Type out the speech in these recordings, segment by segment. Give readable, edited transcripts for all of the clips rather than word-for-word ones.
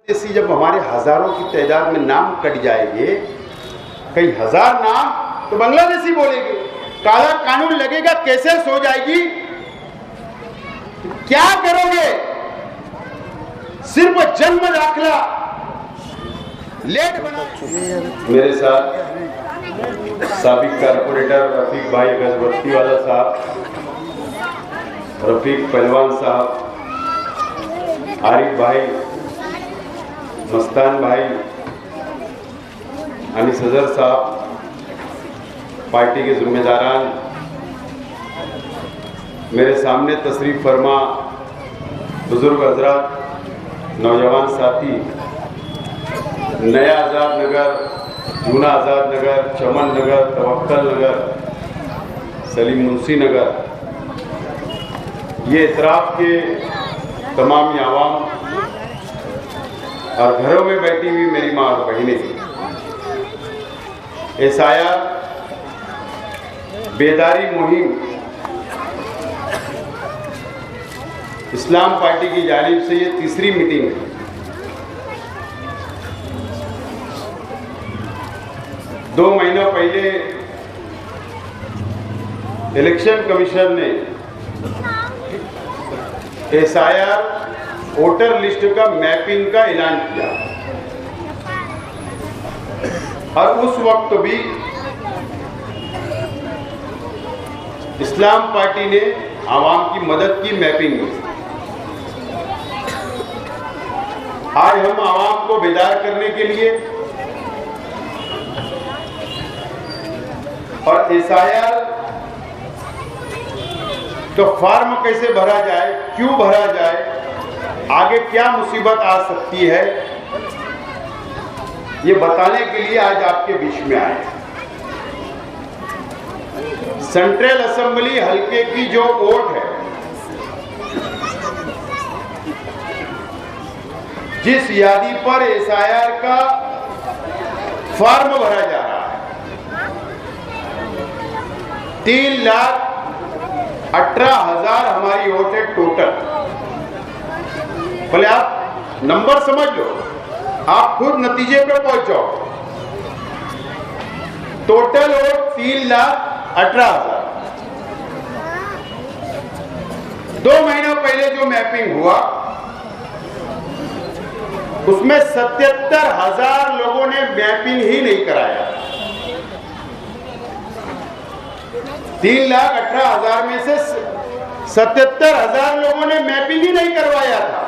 ऐसी जब हमारे हजारों की तादाद में नाम कट जाएंगे, कई हजार नाम, तो बांग्लादेशी बोलेंगे, काला कानून लगेगा, कैसे सो जाएगी, क्या करोगे? सिर्फ जन्म दाखिला लेट बना। मेरे साथ साबिक कारपोरेटर रफीक भाई गजबत्ती वाला साहब, रफीक पहलवान साहब, आरिफ भाई, मस्तान भाई, अनिस अजहर साहब, पार्टी के जिम्मेदारान, मेरे सामने तशरीफ फरमा बुजुर्ग हजरात, नौजवान साथी, नया आज़ाद नगर, जूना आज़ाद नगर, चमन नगर, तवक्कल नगर, सलीम मुंशी नगर, ये इतराफ़ के तमाम आवाम और घरों में बैठी हुई मेरी माँ और बहनें, एसआईआर बेदारी मुहिम इस्लाम पार्टी की जानिब से ये तीसरी मीटिंग है। दो महीना पहले इलेक्शन कमीशन ने एसआईआर वोटर लिस्ट का मैपिंग का ऐलान किया और उस वक्त भी इस्लाम पार्टी ने आवाम की मदद की मैपिंग में। आज हम आवाम को बेदार करने के लिए और एसआईआर तो फॉर्म कैसे भरा जाए, क्यों भरा जाए, आगे क्या मुसीबत आ सकती है, ये बताने के लिए आज आपके बीच में आए। सेंट्रल असेंबली हलके की जो वोट है, जिस यादी पर एसआईआर का फॉर्म भरा जा रहा है, 3,18,000 हमारी वोट है टोटल। भले आप नंबर समझ लो, आप खुद नतीजे पे पहुंच जाओ। Total vote 3,18,000। 2 महीना पहले जो मैपिंग हुआ उसमें 77,000 लोगों ने मैपिंग ही नहीं कराया। 3,18,000 में से 77,000 लोगों ने मैपिंग ही नहीं करवाया था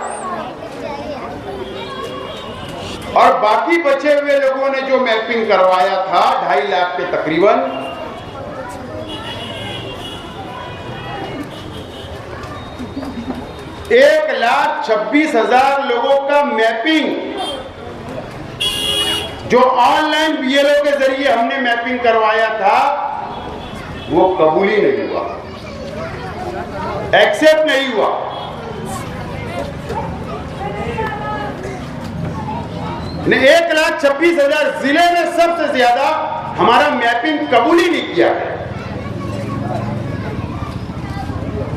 और बाकी बचे हुए लोगों ने जो मैपिंग करवाया था 2.5 लाख के तकरीबन, एक 1,26,000 लोगों का मैपिंग जो ऑनलाइन बीएलओ के जरिए हमने मैपिंग करवाया था वो कबूल ही नहीं हुआ, एक्सेप्ट नहीं हुआ। ने 1,26,000 जिले में सबसे ज्यादा हमारा मैपिंग कबूल ही नहीं किया है।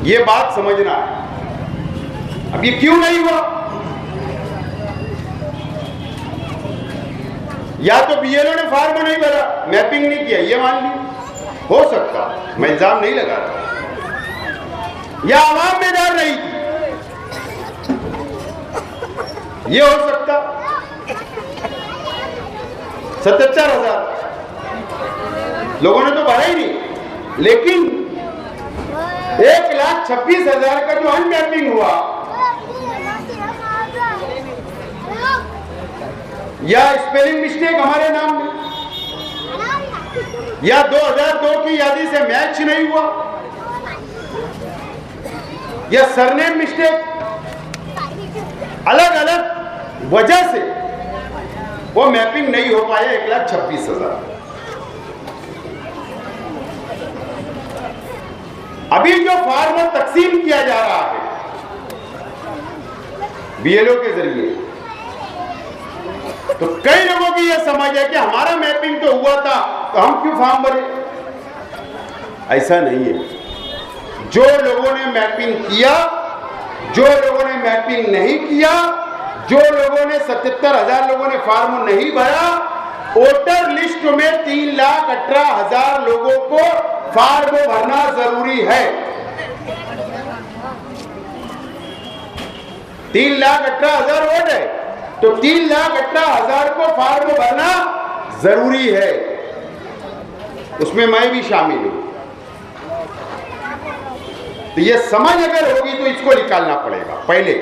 ये बात समझना है। अब ये क्यों नहीं हुआ? या तो बीएलओ ने फॉर्म नहीं भरा, मैपिंग नहीं किया, ये मान ली, हो सकता, मैं इल्जाम नहीं लगा रहा, या आवाम बेदार नहीं थी, ये हो सकता। 77,000 लोगों ने तो भरा ही नहीं, लेकिन 1,26,000 का जो अनमैपिंग हुआ या स्पेलिंग मिस्टेक हमारे नाम में या 2002 की यादी से मैच नहीं हुआ या सरनेम मिस्टेक, अलग अलग वजह से वो मैपिंग नहीं हो पाया 1,26,000। अभी जो फॉर्म तकसीम किया जा रहा है बीएलओ के जरिए, तो कई लोगों की यह समझ है कि हमारा मैपिंग तो हुआ था तो हम क्यों फॉर्म भरे। ऐसा नहीं है। जो लोगों ने मैपिंग किया, जो लोगों ने मैपिंग नहीं किया, जो लोगों ने 75,000 लोगों ने फॉर्म नहीं भरा। वोटर लिस्ट में 3,18,000 लोगों को फॉर्म भरना जरूरी है। 3,18,000 वोट है तो 3,18,000 को फॉर्म भरना जरूरी है। उसमें मैं भी शामिल हूं। तो ये समझ अगर होगी तो इसको निकालना पड़ेगा। पहले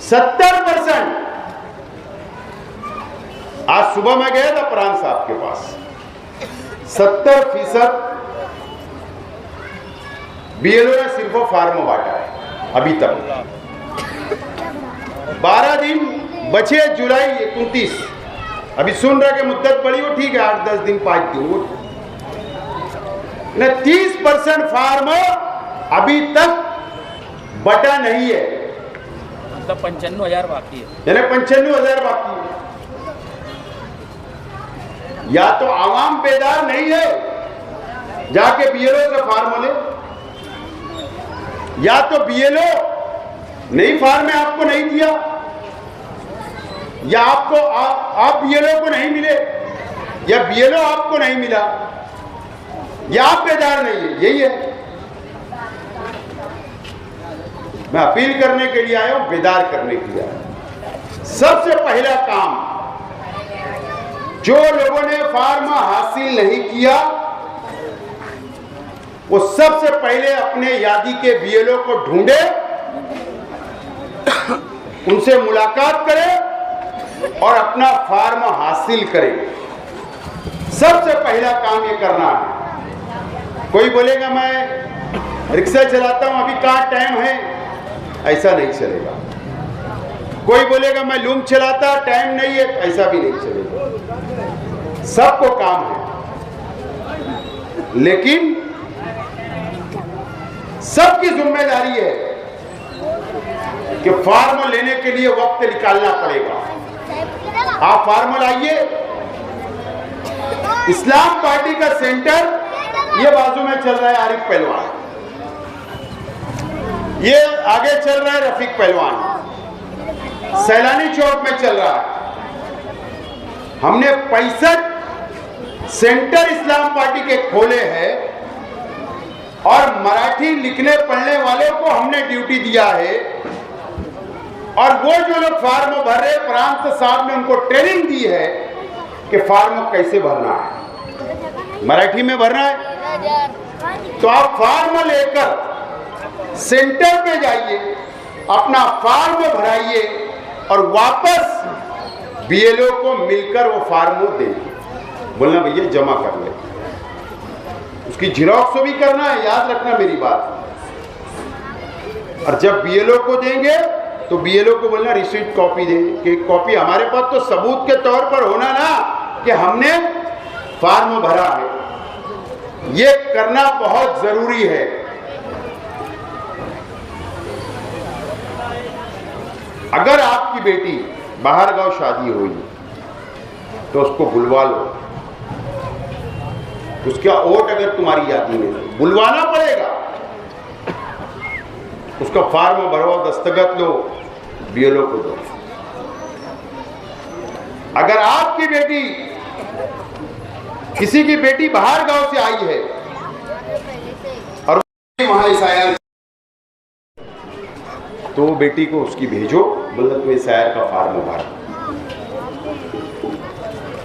70%। आज सुबह मैं गया था प्राण साहब के पास, 70% बीएलओ ने सिर्फ फार्म बांटा है अभी तक। 12 दिन बचे, जुलाई 29। अभी सुन रहे कि मुद्दत पड़ी हो, ठीक है 8-10 दिन 5 दिन। 30% फार्म अभी तक बटा नहीं है, मतलब 95,000 बाकी है। यानी 95,000 बाकी है। या तो आवाम बेदार नहीं है, जाके बीएलओ से फार्म ले, या तो बीएलओ नहीं फार्म आपको नहीं दिया, या आपको आप बीएलओ को नहीं मिले, या बीएलओ आपको नहीं मिला, या आप बेदार नहीं है। यही है। मैं अपील करने के लिए आया हूं, बेदार करने के लिए आया। सबसे पहला काम, जो लोगों ने फार्म हासिल नहीं किया वो सबसे पहले अपने यादी के बीएलओ को ढूंढे, उनसे मुलाकात करें और अपना फार्म हासिल करें। सबसे पहला काम ये करना है। कोई बोलेगा मैं रिक्शा चलाता हूं, अभी कहाँ टाइम है, ऐसा नहीं चलेगा। कोई बोलेगा मैं लूम चलाता, टाइम नहीं है, ऐसा भी नहीं चलेगा। सबको काम है, लेकिन सबकी जिम्मेदारी है कि फार्म लेने के लिए वक्त निकालना पड़ेगा। आप फार्म लाइए। इस्लाम पार्टी का सेंटर ये बाजू में चल रहा है आरिफ पहलवान, ये आगे चल रहा है रफीक पहलवान, सैलानी चौक में चल रहा है। हमने 65 सेंटर इस्लाम पार्टी के खोले हैं और मराठी लिखने पढ़ने वाले को हमने ड्यूटी दिया है। और वो जो लोग फार्म भर रहे, प्रांत साहब ने उनको ट्रेनिंग दी है कि फार्म कैसे भरना है, मराठी में भरना है। तो आप फार्म लेकर सेंटर पे जाइए, अपना फार्म भराइए और वापस बीएलओ को मिलकर वो फार्म देंगे। बोलना भैया जमा कर ले, उसकी जिरोक्स भी करना है, याद रखना मेरी बात। और जब बीएलओ को देंगे तो बीएलओ को बोलना रिसीट कॉपी देंगे, कि कॉपी हमारे पास तो सबूत के तौर पर होना ना कि हमने फार्म भरा है। ये करना बहुत जरूरी है। अगर आपकी बेटी बाहर गांव शादी हुई तो उसको बुलवा लो, उसका वोट अगर तुम्हारी यादी में है, बुलवाना पड़ेगा। उसका फार्म भरवाओ, दस्तखत लो, बीएलओ को दो। अगर आपकी बेटी, किसी की बेटी बाहर गांव से आई है और वहां ईसाई, तो बेटी को उसकी भेजो, मतलब तुम्हें शायर का फार्म भर।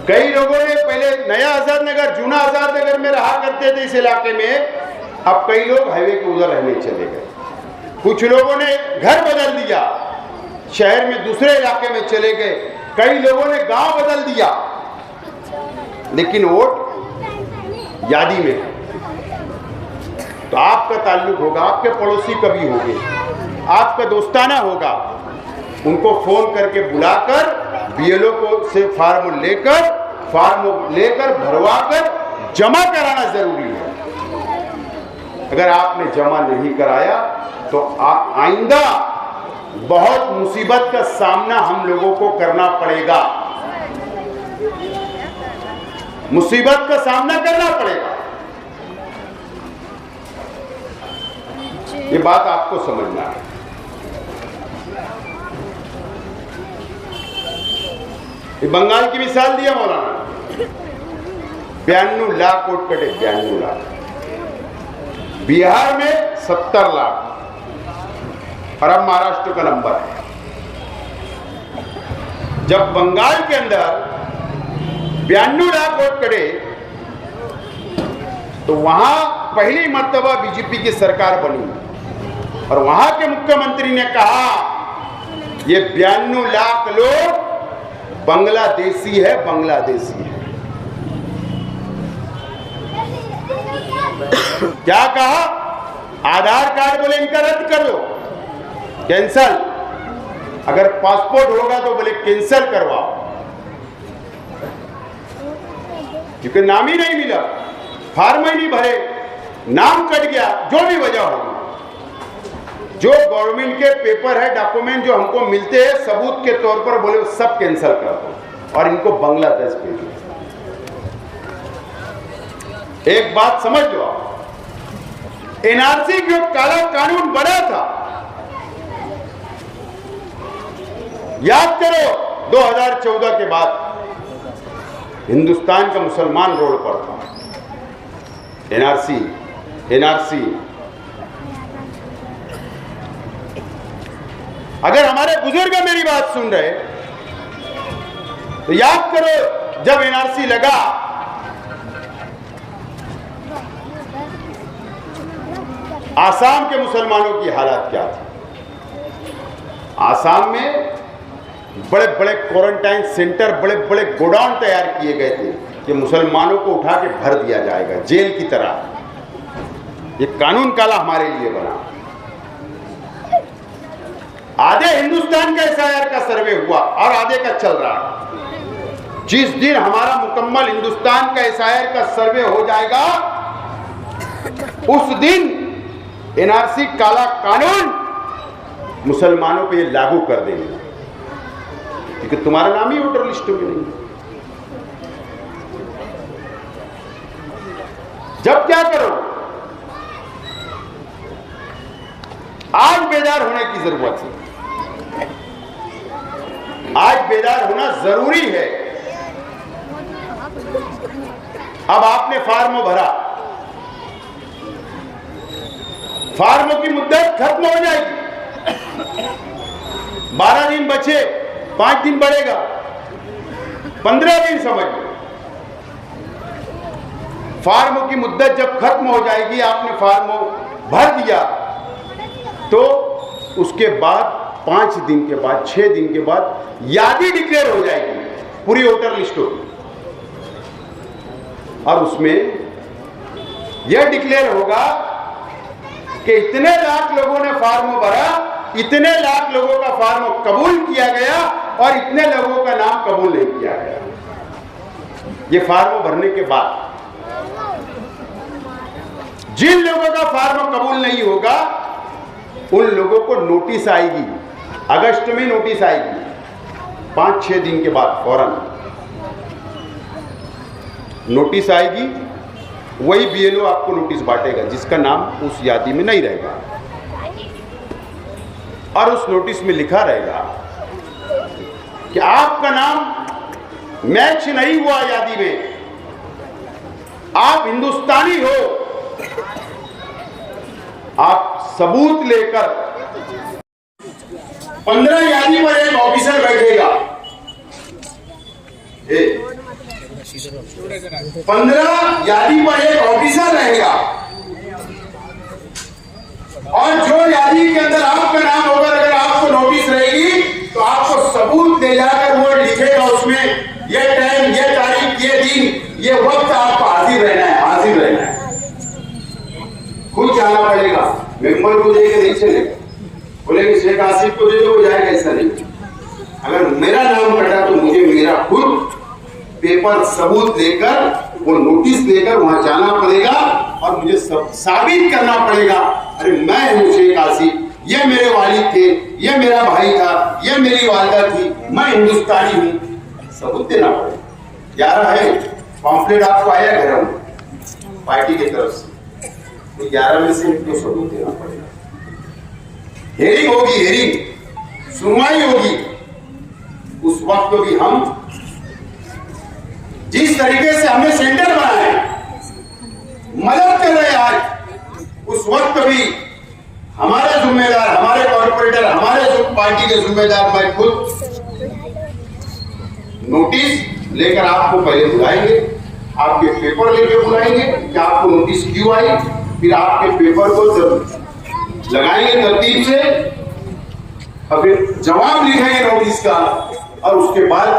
कई लोगों ने पहले नया आजाद नगर, जूना आजाद नगर में रहा करते थे इस इलाके में, अब कई लोग हाईवे के उधर रहने चले गए। कुछ लोगों ने घर बदल दिया, शहर में दूसरे इलाके में चले गए। कई लोगों ने गांव बदल दिया, लेकिन वोट यादी में है। तो आपका ताल्लुक होगा, आपके पड़ोसी कभी होंगे, आपका दोस्ताना होगा, उनको फोन करके बुलाकर बीएलओ को से फार्म लेकर भरवाकर जमा कराना जरूरी है। अगर आपने जमा नहीं कराया तो आइंदा बहुत मुसीबत का सामना हम लोगों को करना पड़ेगा, मुसीबत का सामना करना पड़ेगा। ये बात आपको समझना है। ये बंगाल की मिसाल दिया मौलाना, 92 लाख वोट कटे, 92 लाख। बिहार में 70 लाख और अब महाराष्ट्र का नंबर है। जब बंगाल के अंदर 92 लाख वोट कटे तो वहां पहली मर्तबा बीजेपी की सरकार बनी और वहां के मुख्यमंत्री ने कहा ये 92 लाख लोग बांग्लादेशी है, बांग्लादेशी है। क्या कहा? आधार कार्ड बोले इनका रद्द कर दो, कैंसल। अगर पासपोर्ट होगा तो बोले कैंसल करवाओ, क्योंकि नाम ही नहीं मिला, फॉर्म ही नहीं भरे, नाम कट गया, जो भी वजह होगी। जो गवर्नमेंट के पेपर है, डॉक्यूमेंट जो हमको मिलते हैं सबूत के तौर पर, बोले सब कैंसिल कर दो और इनको बांग्लादेश भेजो। एक बात समझ लो, एनआरसी जो काला कानून बना था, याद करो 2014 के बाद हिंदुस्तान का मुसलमान रोड पर था। एनआरसी अगर हमारे बुजुर्ग मेरी बात सुन रहे तो याद करो जब एनआरसी लगा, आसाम के मुसलमानों की हालत क्या थी। आसाम में बड़े बड़े क्वारंटाइन सेंटर, बड़े बड़े गोडाउन तैयार किए गए थे कि मुसलमानों को उठा के भर दिया जाएगा जेल की तरह। ये कानून काला हमारे लिए बना। आधे हिंदुस्तान का एसआईआर का सर्वे हुआ और आधे का चल रहा है। जिस दिन हमारा मुकम्मल हिंदुस्तान का एसआईआर का सर्वे हो जाएगा उस दिन एनआरसी काला कानून मुसलमानों पे लागू कर देंगे, क्योंकि तुम्हारा नाम ही वोटर लिस्ट में नहीं है। जब क्या करो, आज बेदार होने की जरूरत है। आज बेदार होना जरूरी है। अब आपने फार्म भरा, फार्मों की मुद्दत खत्म हो जाएगी। 12 दिन बचे, 5 दिन बढ़ेगा, 15 दिन समझ लो। फार्मों की मुद्दत जब खत्म हो जाएगी, आपने फार्म भर दिया, तो उसके बाद 5 दिन के बाद, 6 दिन के बाद यादी डिक्लेयर हो जाएगी, पूरी वोटर लिस्ट होगी। और उसमें यह डिक्लेयर होगा कि इतने लाख लोगों ने फार्म भरा, इतने लाख लोगों का फार्म कबूल किया गया और इतने लोगों का नाम कबूल नहीं किया गया। ये फार्म भरने के बाद जिन लोगों का फार्म कबूल नहीं होगा उन लोगों को नोटिस आएगी। अगस्त में नोटिस आएगी, 5-6 दिन के बाद फौरन नोटिस आएगी। वही बीएलओ आपको नोटिस बांटेगा जिसका नाम उस यादी में नहीं रहेगा, और उस नोटिस में लिखा रहेगा कि आपका नाम मैच नहीं हुआ यादी में, आप हिंदुस्तानी हो, आप सबूत लेकर 15 यादी पर एक ऑफिसर बैठेगा, 15 यादी पर एक ऑफिसर रहेगा, और जो यादी के अंदर आपका नाम होगा, अगर आपको नोटिस रहेगी तो आपको सबूत ले जाकर वो लिखेगा उसमें ये टाइम, ये तारीख, ये दिन, ये वक्त आपको हाजिर रहना है, हाजिर रहना है। खुद जाना पड़ेगा, मेंबर को देके नहीं चलेगा। बोलेंगे शेख आसिफ को दे दो, हो जाएगा, ऐसा नहीं। अगर मेरा नाम कटा तो मुझे मेरा खुद पेपर सबूत लेकर, वो नोटिस लेकर वहां जाना पड़ेगा और मुझे सब साबित करना पड़ेगा, अरे मैं हूं शेख आसिफ, ये मेरे वालिद थे, ये मेरा भाई था, ये मेरी वालिदा थी, मैं हिंदुस्तानी हूं। सबूत देना पड़ेगा। 11 है पॉम्पलेट आपको आया घर में पार्टी की तरफ से, तो 11 में से इनको सबूत देना पड़ेगा। हेयरिंग होगी, हेयरिंग सुनवाई होगी, उस वक्त भी हम जिस तरीके से हमने सेंटर बनाए मदद कर रहे आज, उस वक्त भी हमारे जिम्मेदार, हमारे कॉर्पोरेटर, हमारे जो पार्टी के जिम्मेदार, मैं खुद नोटिस लेकर आपको पहले बुलाएंगे, आपके पेपर लेकर बुलाएंगे कि आपको नोटिस क्यों आई, फिर आपके पेपर को जब लगाएंगे तरतीब से और फिर जवाब लिखेंगे नोटिस का, और उसके बाद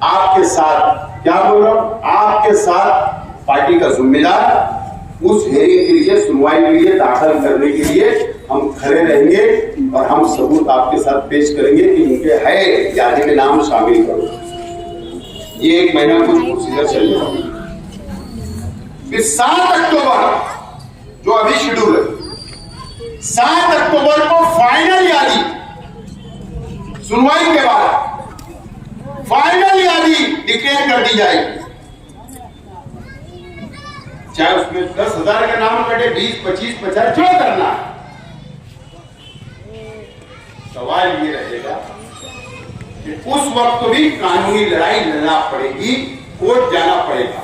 आपके साथ, क्या बोल रहा हूं, आपके साथ पार्टी का जिम्मेदार उस हेयरिंग के लिए, सुनवाई के लिए, दाखिल करने के लिए हम खड़े रहेंगे और हम सबूत आपके साथ पेश करेंगे कि उनके है यादी में नाम शामिल करो। ये 1 महीना कुछ प्रोसीजर चलेगा। फिर 7 अक्टूबर जो अभी शेड्यूल है, 7 अक्टूबर को फाइनल यादी, सुनवाई के बाद फाइनल यादी डिक्लेयर कर दी जाएगी। चाहे उसमें 10,000 का नाम कटे, 20, 25, 50 जो करना है। सवाल ये रहेगा कि उस वक्त भी कानूनी लड़ाई लड़ना पड़ेगी, कोर्ट जाना पड़ेगा।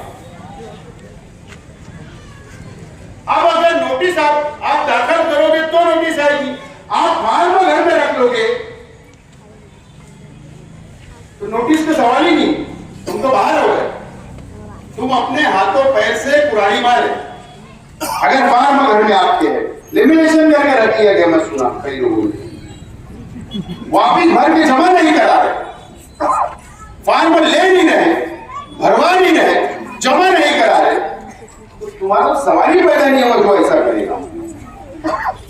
अब अगर नोटिस आप दाखिल करोगे तो नोटिस आएगी, आप फार्म घर में रख लोगे तो नोटिस का सवाल ही नहीं, तुम तो बाहर हो गए, तुम अपने हाथों पैर से कुराड़ी मारे। अगर फार्म घर में आपके है, लेमिनेशन करके रख लिया गया, मैं सुना कई लोगों ने वापिस भर के जमा नहीं करा रहे, फार्म ले नहीं रहे, भरवा नहीं रहे, जमा नहीं करा रहे, तो तुम्हारा सवाल ही पैदा नहीं होगा जो ऐसा करेगा।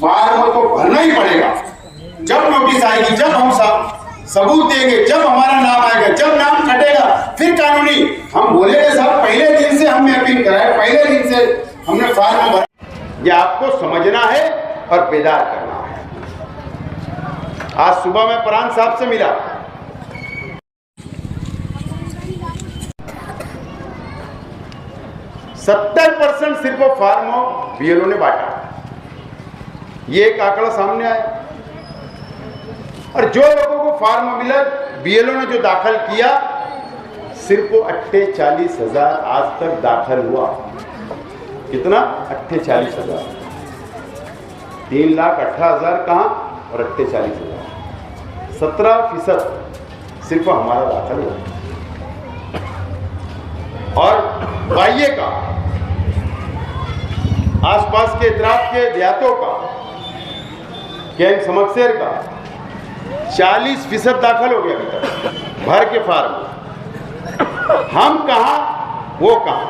फार्म तो भरना ही पड़ेगा। जब नोटिस आएगी, जब हम सबूत देंगे, जब हमारा नाम आएगा, जब नाम कटेगा, फिर कानूनी हम बोलेंगे साहब पहले दिन से हमने अपील कराया, पहले दिन से हमने फार्म भरा। ये आपको समझना है और बेदार करना है। आज सुबह मैं प्राण साहब से मिला, %70 सिर्फ फार्म बीएलओ ने बांटा, ये एक आंकड़ा सामने आया। और जो लोगों को फार्म मिला, बीएलओ ने जो दाखिल किया, सिर्फ 48,000 आज तक दाखिल हुआ। कितना? 48,000। 3,18,000 कहाँ और 48,000, 17% सिर्फ हमारा दाखिल हुआ। और बाह्य का, आसपास के इतराफ के देहातों का, कैंप समक्सेर का 40% दाखिल हो गया अभी तक भर के फार्म। हम कहां, वो कहां?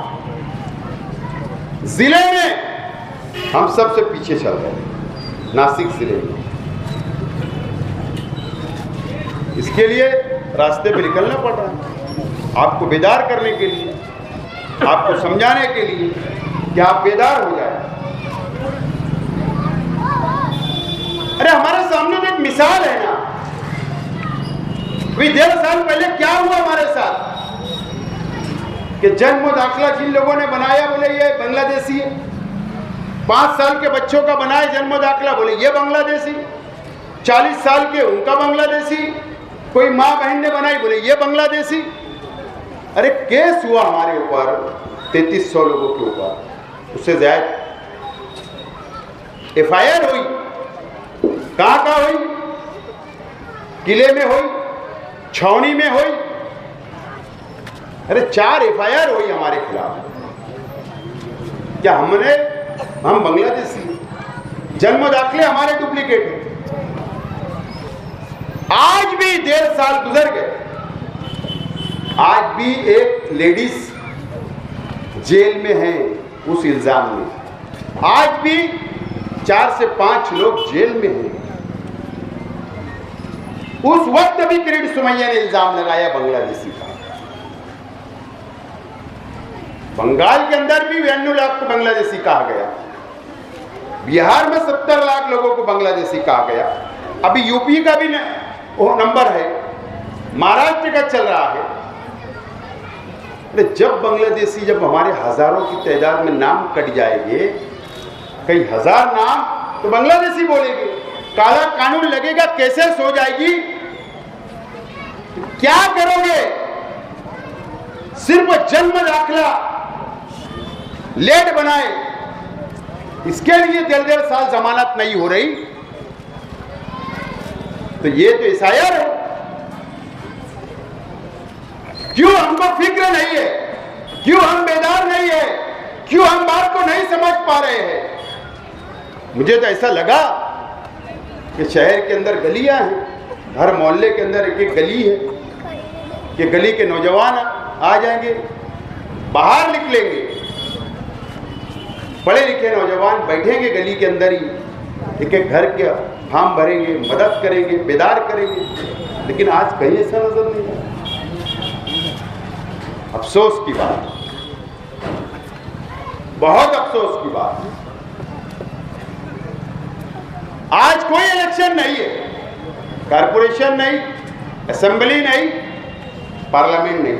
जिले में हम सबसे पीछे चल रहे हैं, नासिक जिले में। इसके लिए रास्ते पे निकलना पड़ रहा है, आपको बेदार करने के लिए, आपको समझाने के लिए कि आप बेदार हो जाए। अरे हमारे सामने तो एक मिसाल है ना, अभी 1.5 साल पहले क्या हुआ हमारे साथ कि जन्म दाखिला जिन लोगों ने बनाया बोले ये बांग्लादेशी है, 5 साल के बच्चों का बनाए जन्म दाखिला बोले ये बांग्लादेशी, 40 साल के उनका बांग्लादेशी, कोई माँ बहन ने बनाई बोले ये बांग्लादेशी। अरे केस हुआ हमारे ऊपर 3300 लोगों के ऊपर, उससे ज्यादा FIR हुई। कहाँ हुई? किले में हुई, छावनी में हुई। अरे 4 FIR हुई हमारे खिलाफ। क्या हम बांग्लादेशी, जन्म दाखिले हमारे डुप्लीकेट हैं। आज भी 1.5 साल गुजर गए, आज भी एक लेडीज जेल में है उस इल्जाम में, आज भी 4 से 5 लोग जेल में हैं। उस वक्त भी किरीट सुमैया ने इल्जाम लगाया बांग्लादेशी का। बंगाल के अंदर भी 92 लाख को बांग्लादेशी कहा गया, बिहार में 70 लाख लोगों को बांग्लादेशी कहा गया। अभी यूपी का भी नंबर है, महाराष्ट्र का चल रहा है। जब बांग्लादेशी, जब हमारे हजारों की तादाद में नाम कट जाएंगे, कई हजार नाम तो बांग्लादेशी बोलेंगे, काला कानून लगेगा कैसे हो जाएगी, क्या करोगे? सिर्फ जन्म दाखिला लेट बनाए, इसके लिए 1.5 साल जमानत नहीं हो रही, तो ये तो एसआईआर है। क्यों हमको फिक्र नहीं है? क्यों हम बेदार नहीं है? क्यों हम बात को नहीं समझ पा रहे हैं? मुझे तो ऐसा लगा कि शहर के अंदर गलियां हैं, हर मोहल्ले के अंदर एक एक गली है, कि गली के नौजवान आ जाएंगे, बाहर निकलेंगे, पढ़े लिखे नौजवान बैठेंगे गली के अंदर ही, एक एक घर के फॉर्म भरेंगे, मदद करेंगे, बेदार करेंगे, लेकिन आज कहीं ऐसा नजर नहीं है। अफसोस की बात, बहुत अफसोस की बात। आज कोई इलेक्शन नहीं है, कारपोरेशन नहीं, असेंबली नहीं, पार्लियामेंट नहीं,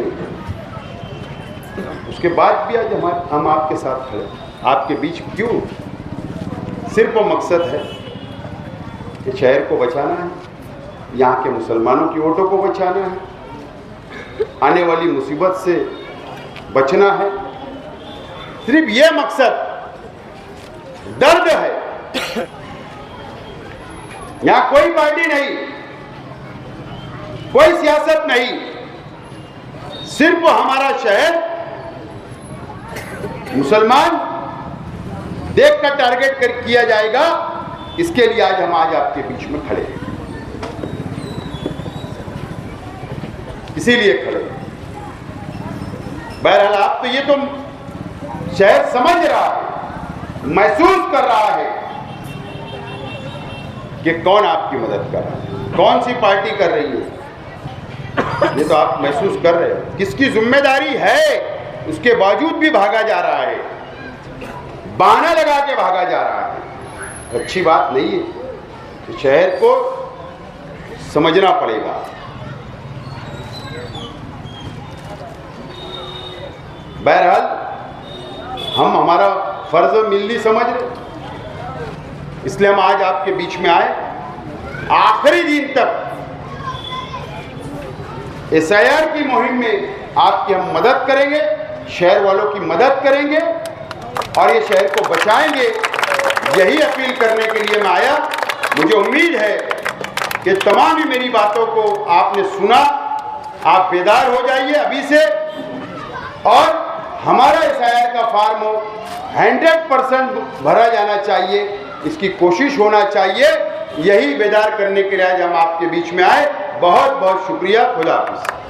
उसके बाद भी आज हम आपके साथ खड़े, आपके बीच क्यों? सिर्फ वो मकसद है कि शहर को बचाना है, यहाँ के मुसलमानों की वोटों को बचाना है, आने वाली मुसीबत से बचना है, सिर्फ ये मकसद। दर्द है, यहाँ कोई पार्टी नहीं, कोई सियासत नहीं, सिर्फ हमारा शहर मुसलमान देखकर टारगेट किया जाएगा, इसके लिए आज हम आपके बीच में खड़े हैं, इसीलिए खड़े हैं। बहरहाल आप तो ये तो शहर समझ रहा है, महसूस कर रहा है कि कौन आपकी मदद कर रहा है, कौन सी पार्टी कर रही है, ये तो आप महसूस कर रहे हो। किसकी जिम्मेदारी है, उसके बावजूद भी भागा जा रहा है, बहाना लगा के भागा जा रहा है, अच्छी बात नहीं है। तो शहर को समझना पड़ेगा। बहरहाल हम हमारा फर्ज मिलनी समझ रहे, इसलिए हम आज आपके बीच में आए। आखिरी दिन तक एसआईआर की मुहिम में आपकी हम मदद करेंगे, शहर वालों की मदद करेंगे और ये शहर को बचाएंगे, यही अपील करने के लिए मैं आया। मुझे उम्मीद है कि तमाम ही मेरी बातों को आपने सुना, आप बेदार हो जाइए अभी से और हमारा एसआईआर का फॉर्म 100% भरा जाना चाहिए, इसकी कोशिश होना चाहिए। यही बेदार करने के लिए आज हम आपके बीच में आए। बहुत बहुत शुक्रिया। खुदा हाफिज़।